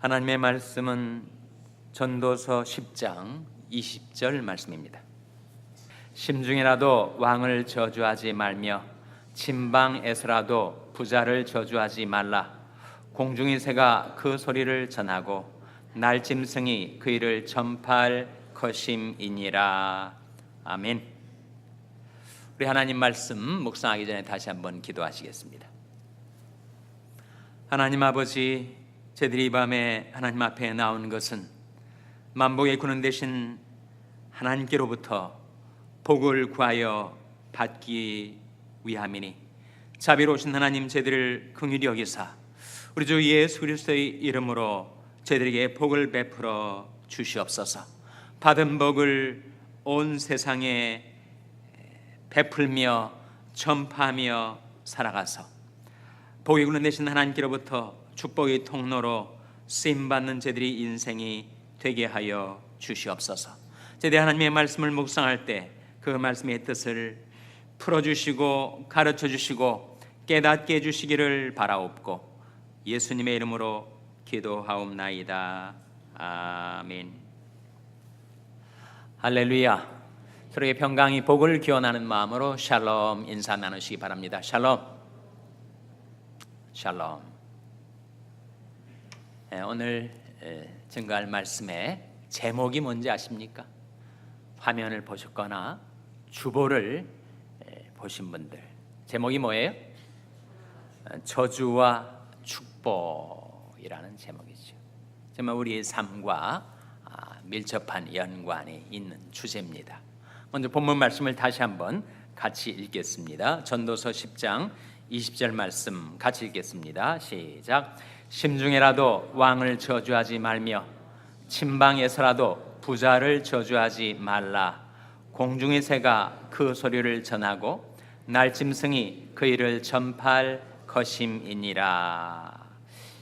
하나님의 말씀은 전도서 10장 20절 말씀입니다. 심중이라도 왕을 저주하지 말며 침방에서라도 부자를 저주하지 말라. 공중의 새가 그 소리를 전하고 날짐승이 그 일을 전파할 것임이니라. 아멘. 우리 하나님 말씀 묵상하기 전에 다시 한번 기도하시겠습니다. 하나님 아버지, 저희들이 이 밤에 하나님 앞에 나온 것은 만복의 군원 되신 하나님께로부터 복을 구하여 받기 위함이니, 자비로우신 하나님, 저희들을 긍휼히 여기사 우리 주 예수 그리스도의 이름으로 저희들에게 복을 베풀어 주시옵소서. 받은 복을 온 세상에 베풀며 전파하며 살아가서 복의 군원 되신 하나님께로부터 축복의 통로로 쓰임받는 저희들의 인생이 되게 하여 주시옵소서. 저희들이 하나님의 말씀을 묵상할 때 그 말씀의 뜻을 풀어주시고 가르쳐주시고 깨닫게 해주시기를 바라옵고 예수님의 이름으로 기도하옵나이다. 아멘. 할렐루야. 서로의 평강이 복을 기원하는 마음으로 샬롬 인사 나누시기 바랍니다. 샬롬. 샬롬. 오늘 증거할 말씀의 제목이 뭔지 아십니까? 화면을 보셨거나 주보를 보신 분들, 제목이 뭐예요? 저주와 축복이라는 제목이죠. 정말 우리의 삶과 밀접한 연관이 있는 주제입니다. 먼저 본문 말씀을 다시 한번 같이 읽겠습니다. 전도서 10장 20절 말씀 같이 읽겠습니다. 시작. 심중에라도 왕을 저주하지 말며 침방에서라도 부자를 저주하지 말라. 공중의 새가 그 소리를 전하고 날짐승이 그 일을 전파할 것임이니라.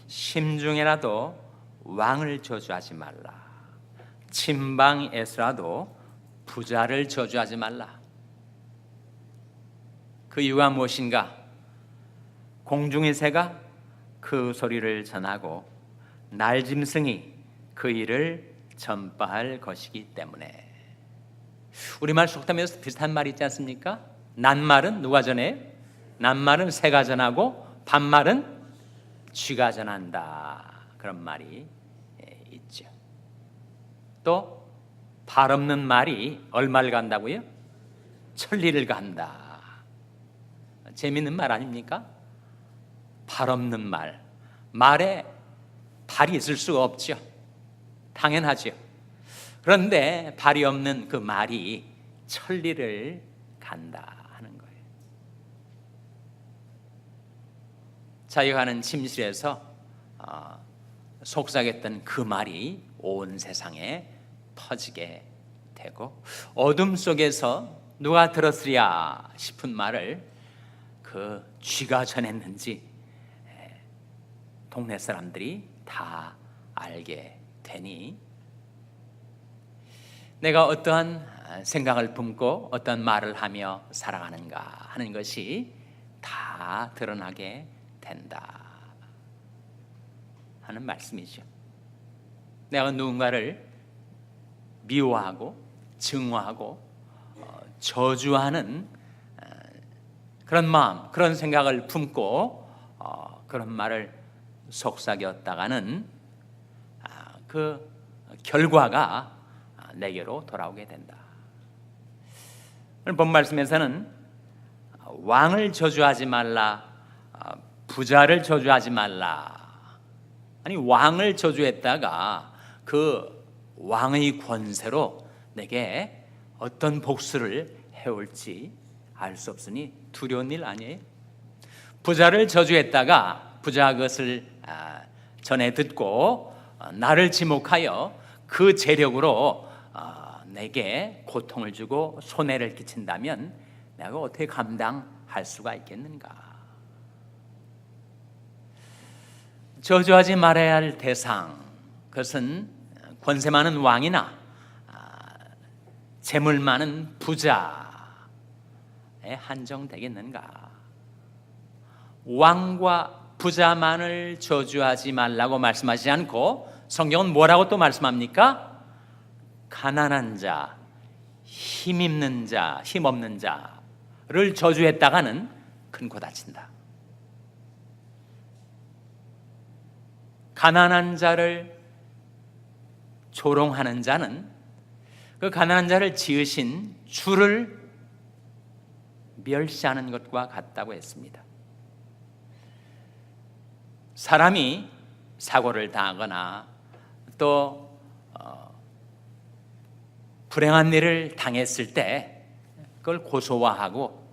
심중에라도 왕을 저주하지 말라. 침방에서라도 부자를 저주하지 말라. 그 이유가 무엇인가? 공중의 새가 그 소리를 전하고 날짐승이 그 일을 전파할 것이기 때문에. 우리말 속담에서 비슷한 말이 있지 않습니까? 낱말은 누가 전해? 낱말은 새가 전하고 반말은 쥐가 전한다. 그런 말이 있죠. 또 발 없는 말이 얼마를 간다고요? 천리를 간다. 재미있는 말 아닙니까? 발 없는 말. 말에 발이 있을 수가 없죠. 당연하죠. 그런데 발이 없는 그 말이 천리를 간다 하는 거예요. 자기가 가는 침실에서 속삭였던 그 말이 온 세상에 퍼지게 되고, 어둠 속에서 누가 들었으랴 싶은 말을 그 쥐가 전했는지 동네 사람들이 다 알게 되니, 내가 어떠한 생각을 품고 어떤 말을 하며 살아가는가 하는 것이 다 드러나게 된다 하는 말씀이죠. 내가 누군가를 미워하고 증오하고 저주하는 그런 마음, 그런 생각을 품고 그런 말을 속삭였다가는 그 결과가 내게로 돌아오게 된다. 오늘 본 말씀에서는 왕을 저주하지 말라, 부자를 저주하지 말라. 아니, 왕을 저주했다가 그 왕의 권세로 내게 어떤 복수를 해올지 알 수 없으니 두려운 일 아니에요? 부자를 저주했다가 부자가 그것을 전해 듣고 나를 지목하여 그 재력으로 내게 고통을 주고 손해를 끼친다면 내가 어떻게 감당할 수가 있겠는가? 저주하지 말아야 할 대상, 그것은 권세 많은 왕이나 재물 많은 부자에 한정되겠는가? 왕과 부자만을 저주하지 말라고 말씀하지 않고 성경은 뭐라고 또 말씀합니까? 가난한 자, 힘 있는 자, 힘 없는 자를 저주했다가는 큰 코 다친다. 가난한 자를 조롱하는 자는 그 가난한 자를 지으신 주를 멸시하는 것과 같다고 했습니다. 사람이 사고를 당하거나 또 불행한 일을 당했을 때 그걸 고소화하고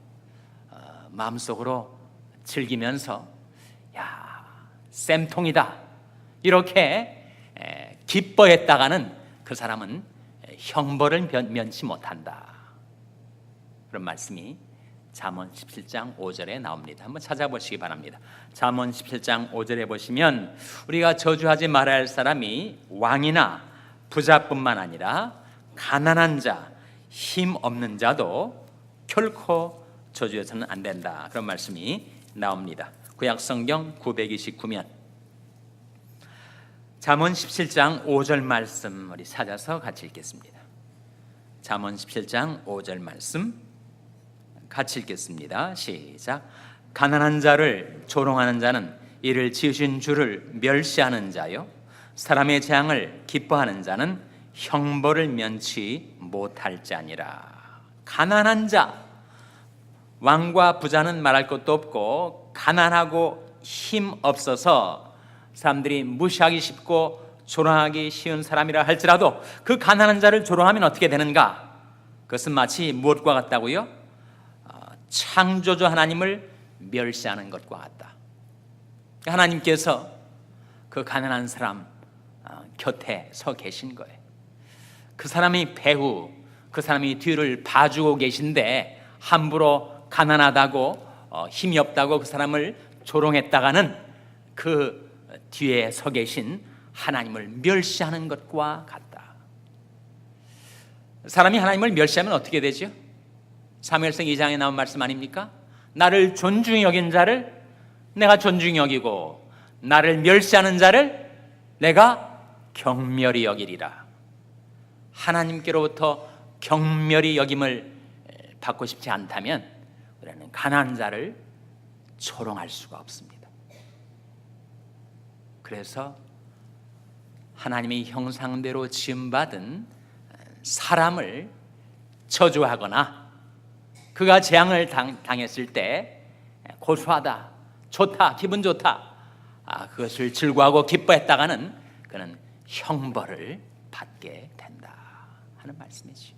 마음속으로 즐기면서 야, 쌤통이다 이렇게 기뻐했다가는 그 사람은 형벌을 면치 못한다. 그런 말씀이 잠언 17장 5절에 나옵니다. 한번 찾아보시기 바랍니다. 잠언 17장 5절에 보시면 우리가 저주하지 말아야 할 사람이 왕이나 부자뿐만 아니라 가난한 자, 힘 없는 자도 결코 저주해서는 안 된다. 그런 말씀이 나옵니다. 구약성경 929면 잠언 17장 5절 말씀 우리 찾아서 같이 읽겠습니다. 잠언 17장 5절 말씀 같이 읽겠습니다. 시작. 가난한 자를 조롱하는 자는 이를 지으신 주를 멸시하는 자요, 사람의 재앙을 기뻐하는 자는 형벌을 면치 못할 자니라. 가난한 자, 왕과 부자는 말할 것도 없고 가난하고 힘 없어서 사람들이 무시하기 쉽고 조롱하기 쉬운 사람이라 할지라도 그 가난한 자를 조롱하면 어떻게 되는가? 그것은 마치 무엇과 같다고요? 창조주 하나님을 멸시하는 것과 같다. 하나님께서 그 가난한 사람 곁에 서 계신 거예요. 그 사람이 배후, 그 사람이 뒤를 봐주고 계신데 함부로 가난하다고 힘이 없다고 그 사람을 조롱했다가는 그 뒤에 서 계신 하나님을 멸시하는 것과 같다. 사람이 하나님을 멸시하면 어떻게 되죠? 사무엘상 2장에 나온 말씀 아닙니까? 나를 존중히 여긴 자를 내가 존중히 여기고 나를 멸시하는 자를 내가 경멸히 여기리라. 하나님께로부터 경멸히 여김을 받고 싶지 않다면 우리는 가난한 자를 조롱할 수가 없습니다. 그래서 하나님의 형상대로 지음받은 사람을 저주하거나 그가 재앙을 당했을 때 고소하다, 좋다, 기분 좋다, 그것을 즐거워하고 기뻐했다가는 그는 형벌을 받게 된다 하는 말씀이지.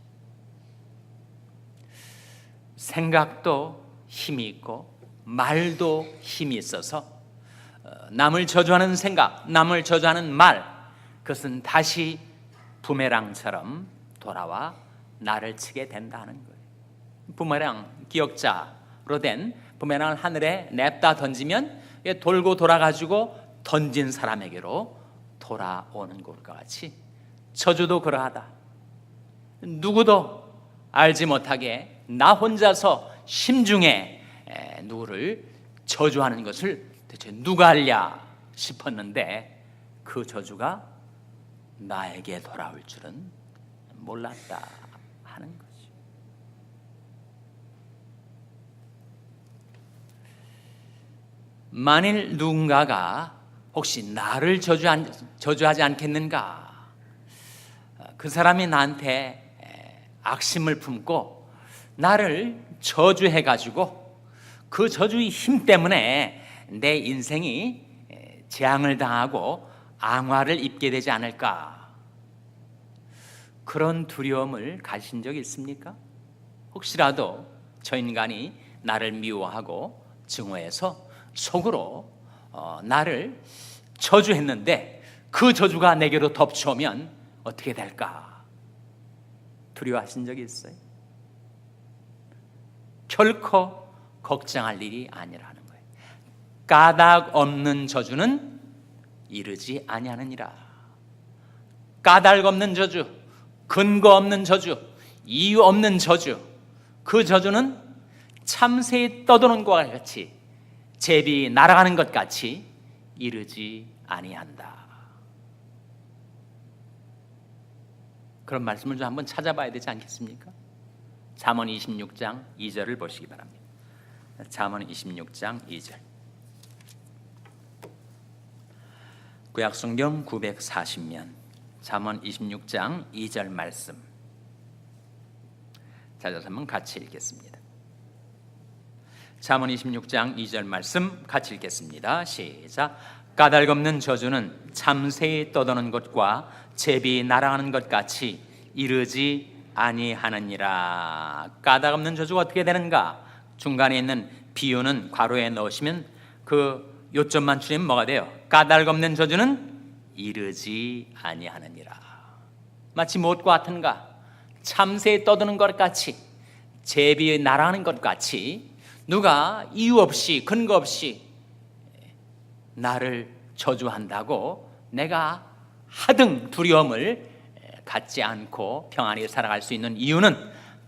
생각도 힘이 있고 말도 힘이 있어서 남을 저주하는 생각, 남을 저주하는 말, 그것은 다시 부메랑처럼 돌아와 나를 치게 된다는 거예요. 부메랑, 기억자로 된 부메랑을 하늘에 냅다 던지면 돌고 돌아가지고 던진 사람에게로 돌아오는 것과 같이 저주도 그러하다. 누구도 알지 못하게 나 혼자서 심중에 누구를 저주하는 것을 대체 누가 알랴 싶었는데 그 저주가 나에게 돌아올 줄은 몰랐다 하는 거지. 만일 누군가가 혹시 나를 저주하지 않겠는가, 그 사람이 나한테 악심을 품고 나를 저주해가지고 그 저주의 힘 때문에 내 인생이 재앙을 당하고 앙화를 입게 되지 않을까, 그런 두려움을 가신 적 있습니까? 혹시라도 저 인간이 나를 미워하고 증오해서 속으로 나를 저주했는데 그 저주가 내게로 덮쳐오면 어떻게 될까 두려워하신 적이 있어요? 결코 걱정할 일이 아니라는 거예요. 까닭 없는 저주는 이르지 아니하느니라. 까닭 없는 저주, 근거 없는 저주, 이유 없는 저주, 그 저주는 참새에 떠도는 것과 같이 제비 날아가는 것 같이 이르지 아니한다. 그런 말씀을 좀 한번 찾아봐야 되지 않겠습니까? 잠언 26장 2절을 보시기 바랍니다. 잠언 26장 2절. 구약성경 940면 잠언 26장 2절 말씀 찾아서 한번 같이 읽겠습니다. 잠언 26장 2절 말씀 같이 읽겠습니다. 시작. 까닭없는 저주는 참새에 떠도는 것과 제비 날아가는 것 같이 이르지 아니하느니라. 까닭없는 저주가 어떻게 되는가? 중간에 있는 비유는 괄호에 넣으시면 그 요점만 추리면 뭐가 돼요? 까닭없는 저주는 이르지 아니하느니라. 마치 무엇과 같은가? 참새에 떠드는 것 같이, 제비에 날아가는 것 같이 누가 이유 없이 근거 없이 나를 저주한다고 내가 하등 두려움을 갖지 않고 평안히 살아갈 수 있는 이유는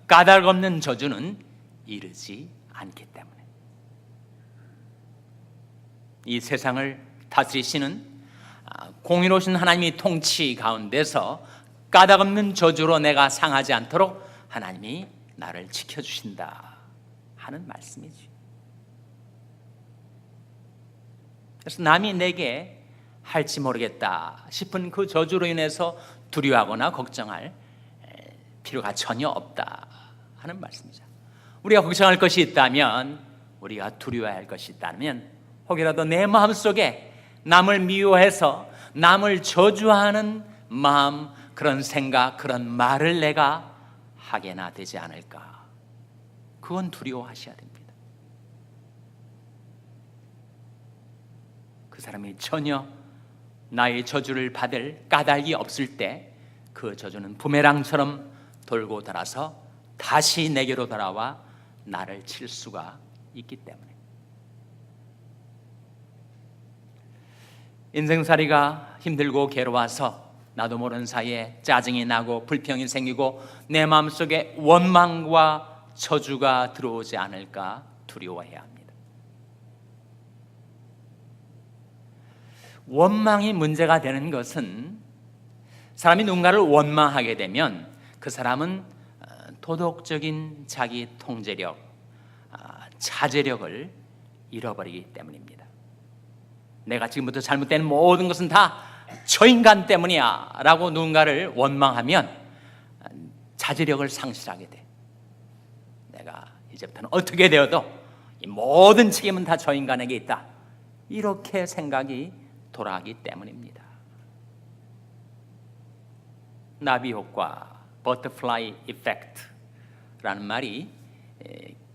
까닭없는 저주는 이르지 않기 때문에. 이 세상을 다스리시는 공의로우신 하나님의 통치 가운데서 까닭없는 저주로 내가 상하지 않도록 하나님이 나를 지켜주신다 하는 말씀이지. 그래서 남이 내게 할지 모르겠다 싶은 그 저주로 인해서 두려워하거나 걱정할 필요가 전혀 없다 하는 말씀이죠. 우리가 걱정할 것이 있다면, 우리가 두려워할 것이 있다면 혹이라도 내 마음속에 남을 미워해서 남을 저주하는 마음, 그런 생각, 그런 말을 내가 하게나 되지 않을까, 그건 두려워하셔야 됩니다. 그 사람이 전혀 나의 저주를 받을 까닭이 없을 때 그 저주는 부메랑처럼 돌고 돌아서 다시 내게로 돌아와 나를 칠 수가 있기 때문에. 인생살이가 힘들고 괴로워서 나도 모르는 사이에 짜증이 나고 불평이 생기고 내 마음속에 원망과 저주가 들어오지 않을까 두려워해야 합니다. 원망이 문제가 되는 것은 사람이 누군가를 원망하게 되면 그 사람은 도덕적인 자기 통제력, 자제력을 잃어버리기 때문입니다. 내가 지금부터 잘못된 모든 것은 다 저 인간 때문이야 라고 누군가를 원망하면 자제력을 상실하게 돼. 내가 이제부터는 어떻게 되어도 이 모든 책임은 다 저 인간에게 있다, 이렇게 생각이 돌아가기 때문입니다. 나비 효과, 버터플라이 이펙트라는 말이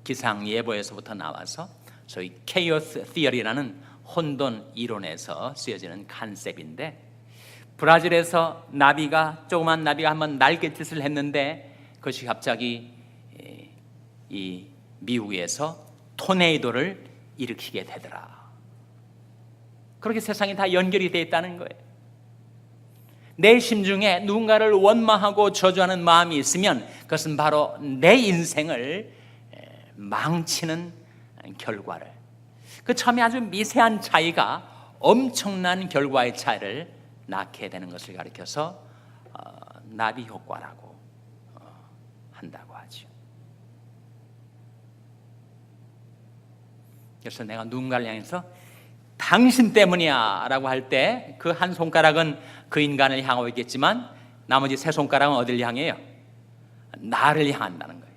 기상 예보에서부터 나와서 소위 케이오스 티어리라는 혼돈 이론에서 쓰여지는 컨셉인데, 브라질에서 조그만 나비가 한번 날갯짓을 했는데 그것이 갑자기 이 미국에서 토네이도를 일으키게 되더라. 그렇게 세상이 다 연결이 되어 있다는 거예요. 내 심중에 누군가를 원망하고 저주하는 마음이 있으면 그것은 바로 내 인생을 망치는 결과를, 그 처음에 아주 미세한 차이가 엄청난 결과의 차이를 낳게 되는 것을 가리켜서 나비 효과라고 한다고 하죠. 그래서 내가 누군가를 향해서 당신 때문이야 라고 할 때 그 한 손가락은 그 인간을 향하고 있겠지만 나머지 세 손가락은 어딜 향해요? 나를 향한다는 거예요.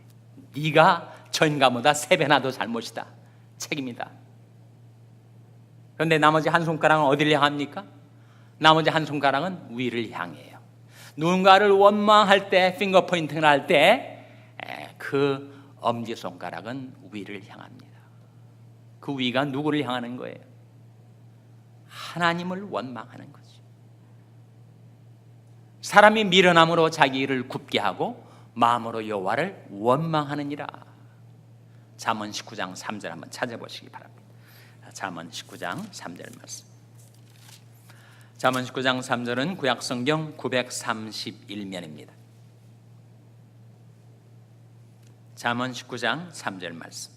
네가 저 인간보다 3배나 더 잘못이다, 책임이다. 그런데 나머지 한 손가락은 어딜 향합니까? 나머지 한 손가락은 위를 향해요. 누군가를 원망할 때, 핑거 포인팅을 할 때 그 엄지손가락은 위를 향합니다. 그 위가 누구를 향하는 거예요? 하나님을 원망하는 거죠. 사람이 미련함으로 자기 일을 굽게 하고 마음으로 여호와를 원망하느니라. 잠언 19장 3절 한번 찾아보시기 바랍니다. 잠언 19장 3절 말씀. 잠언 19장 3절은 구약성경 931면입니다. 잠언 19장 3절 말씀.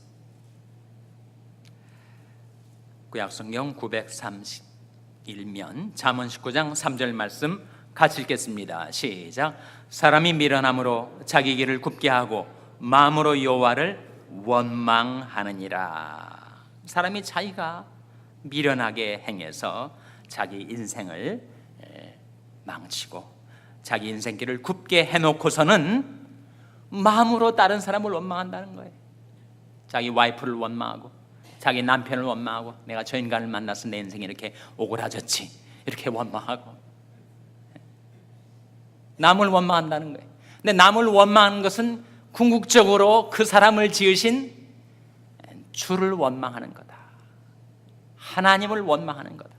구약성경 931면 잠언 19장 3절 말씀 같이 읽겠습니다. 시작. 사람이 미련함으로 자기 길을 굽게 하고 마음으로 여호와를 원망하느니라. 사람이 자기가 미련하게 행해서 자기 인생을 망치고 자기 인생길을 굽게 해놓고서는 마음으로 다른 사람을 원망한다는 거예요. 자기 와이프를 원망하고 자기 남편을 원망하고 내가 저 인간을 만나서 내 인생이 이렇게 오그라졌지 이렇게 원망하고 남을 원망한다는 거예요. 근데 남을 원망하는 것은 궁극적으로 그 사람을 지으신 주를 원망하는 거다. 하나님을 원망하는 거다.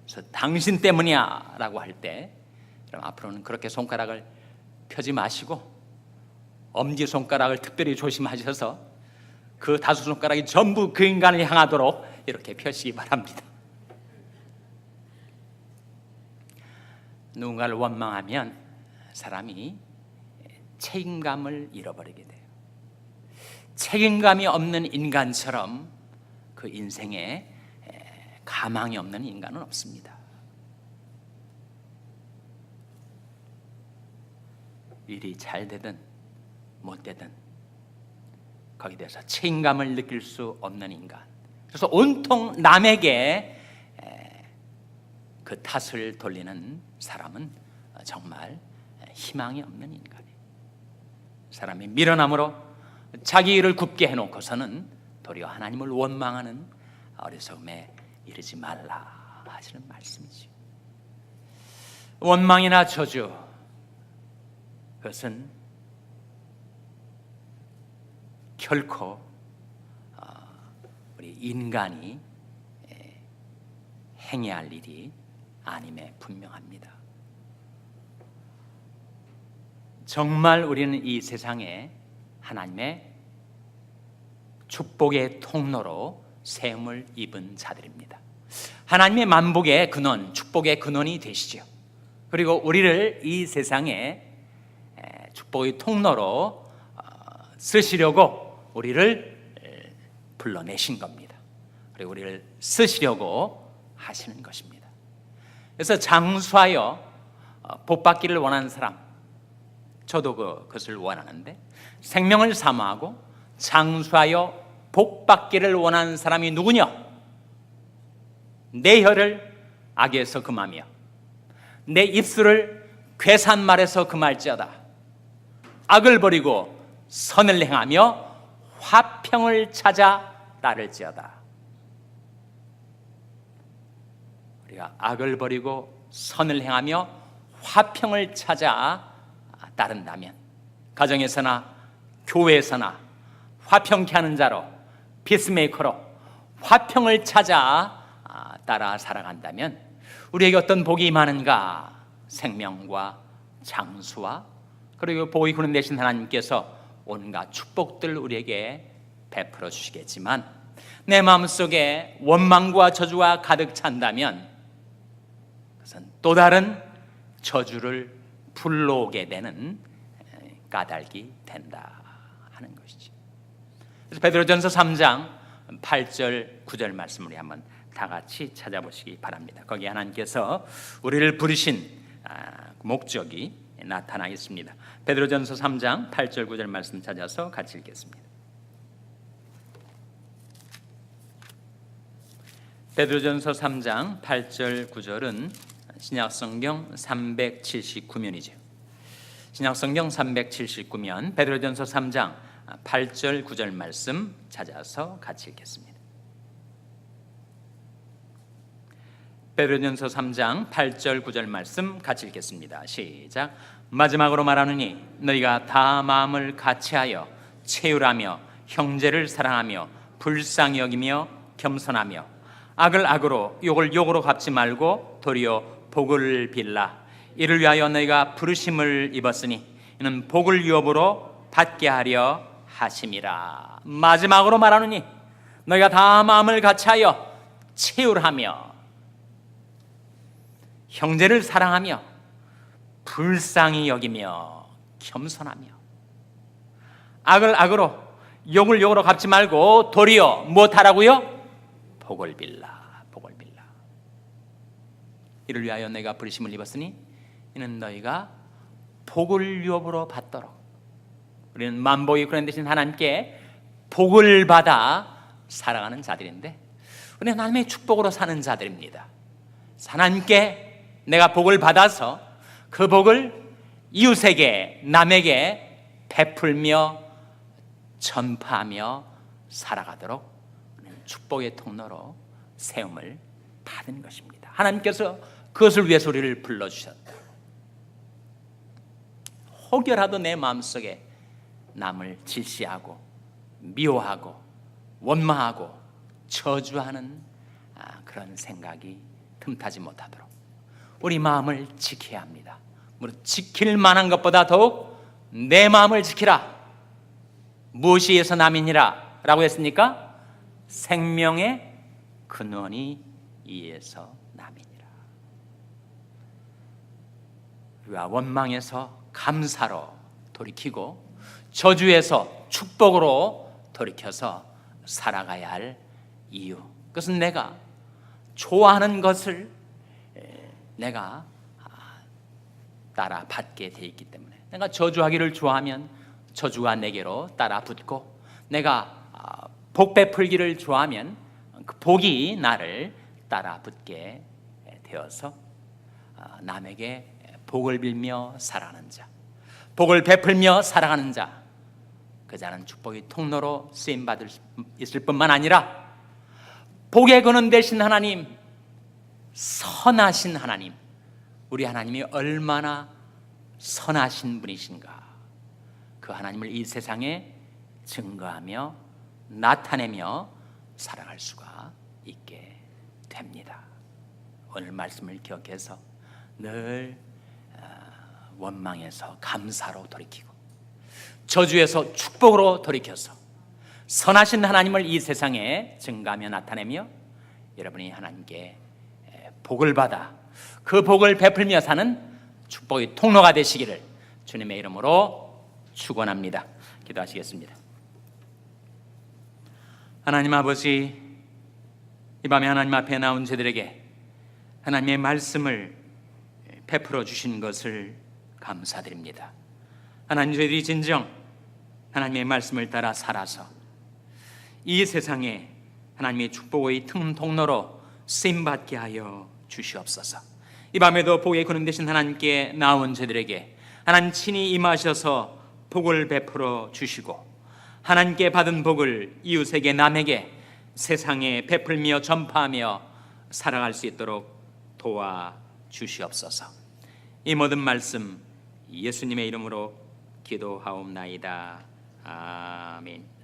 그래서 당신 때문이야 라고 할 때 그럼 앞으로는 그렇게 손가락을 펴지 마시고 엄지손가락을 특별히 조심하셔서 그 다섯 손가락이 전부 그 인간을 향하도록 이렇게 펴시기 바랍니다. 누군가를 원망하면 사람이 책임감을 잃어버리게 돼요. 책임감이 없는 인간처럼 그 인생에 가망이 없는 인간은 없습니다. 일이 잘 되든 못 되든 거기에 대해서 책임감을 느낄 수 없는 인간. 그래서 온통 남에게 그 탓을 돌리는 사람은 정말 희망이 없는 인간이에요. 사람이 미련함으로 자기 일을 굽게 해놓고서는 도리어 하나님을 원망하는 어리석음에 이르지 말라 하시는 말씀이죠. 원망이나 저주, 그것은 결코 우리 인간이 행해야 할 일이 아님에 분명합니다. 정말 우리는 이 세상에 하나님의 축복의 통로로 세움을 입은 자들입니다. 하나님의 만복의 근원, 축복의 근원이 되시죠. 그리고 우리를 이 세상에 축복의 통로로 쓰시려고 우리를 불러내신 겁니다. 그리고 우리를 쓰시려고 하시는 것입니다. 그래서 장수하여 복받기를 원하는 사람, 저도 그것을 원하는데 생명을 사모하고 장수하여 복받기를 원하는 사람이 누구냐? 내 혀를 악에서 금하며 내 입술을 괴산 말에서 금할지어다. 악을 버리고 선을 행하며 화평을 찾아 따를지어다. 우리가 악을 버리고 선을 행하며 화평을 찾아 따른다면 가정에서나 교회에서나 화평케 하는 자로 피스메이커로 화평을 찾아 따라 살아간다면 우리에게 어떤 복이 임하는가? 생명과 장수와 그리고 복이 그는 대신 하나님께서 온갖 축복들 우리에게 베풀어 주시겠지만 내 마음속에 원망과 저주가 가득 찬다면 그것은 또 다른 저주를 불러오게 되는 까닭이 된다 하는 것이지. 그래서 베드로전서 3장 8절 9절 말씀을 우리 한번 다 같이 찾아보시기 바랍니다. 거기 하나님께서 우리를 부르신 목적이 나타나 있습니다. 베드로전서 3장 8절 9절 말씀 찾아서 같이 읽겠습니다. 베드로전서 3장 8절 9절은 신약성경 379면이죠. 신약성경 379면 베드로전서 3장 8절 9절 말씀 찾아서 같이 읽겠습니다. 베드로전서 3장 8절 9절 말씀 같이 읽겠습니다. 시작. 마지막으로 말하노니 너희가 다 마음을 같이하여 채울하며 형제를 사랑하며 불쌍히 여기며 겸손하며 악을 악으로 욕을 욕으로 갚지 말고 도리어 복을 빌라. 이를 위하여 너희가 부르심을 입었으니 이는 복을 유업으로 받게 하려 하심이라. 마지막으로 말하노니 너희가 다 마음을 같이하여 채울하며 형제를 사랑하며 불쌍히 여기며 겸손하며 악을 악으로 욕을 욕으로 갚지 말고 도리어 무엇하라고요? 복을 빌라, 복을 빌라. 이를 위하여 내가 부르심을 입었으니 이는 너희가 복을 유업으로 받도록. 우리는 만복이 그런 대신 하나님께 복을 받아 살아가는 자들인데, 우리는 하나님의 축복으로 사는 자들입니다. 하나님께 내가 복을 받아서 그 복을 이웃에게, 남에게 베풀며 전파하며 살아가도록 축복의 통로로 세움을 받은 것입니다. 하나님께서 그것을 위해서 우리를 불러주셨다. 혹여라도 내 마음속에 남을 질시하고 미워하고 원망하고 저주하는 그런 생각이 틈타지 못하도록 우리 마음을 지켜야 합니다. 지킬 만한 것보다 더욱 내 마음을 지키라. 무엇이 위해서 남이니라 라고 했습니까? 생명의 근원이 이에서 남이니라. 우리가 원망에서 감사로 돌이키고 저주에서 축복으로 돌이켜서 살아가야 할 이유, 그것은 내가 좋아하는 것을 내가 따라 받게 돼 있기 때문에, 내가 저주하기를 좋아하면 저주가 내게로 따라 붙고, 내가 복 베풀기를 좋아하면 그 복이 나를 따라 붙게 되어서 남에게 복을 빌며 살아가는 자, 복을 베풀며 살아가는 자, 그 자는 축복의 통로로 쓰임받을 있을 뿐만 아니라 복의 근원 되신 하나님, 선하신 하나님, 우리 하나님이 얼마나 선하신 분이신가, 그 하나님을 이 세상에 증거하며 나타내며 살아갈 수가 있게 됩니다. 오늘 말씀을 기억해서 늘 원망에서 감사로 돌이키고 저주에서 축복으로 돌이켜서 선하신 하나님을 이 세상에 증가하며 나타내며 여러분이 하나님께 복을 받아 그 복을 베풀며 사는 축복의 통로가 되시기를 주님의 이름으로 축원합니다. 기도하시겠습니다. 하나님 아버지, 이 밤에 하나님 앞에 나온 저들에게 하나님의 말씀을 베풀어 주신 것을 감사드립니다. 하나님, 저희들이 진정 하나님의 말씀을 따라 살아서 이 세상에 하나님의 축복의 통로로 쓰임받게 하여 주시옵소서. 이 밤에도 복의 근원 되신 하나님께 나온 저들에게 하나님 친히 임하셔서 복을 베풀어 주시고 하나님께 받은 복을 이웃에게, 남에게, 세상에 베풀며 전파하며 살아갈 수 있도록 도와주시옵소서. 이 모든 말씀 예수님의 이름으로 기도하옵나이다. 아멘.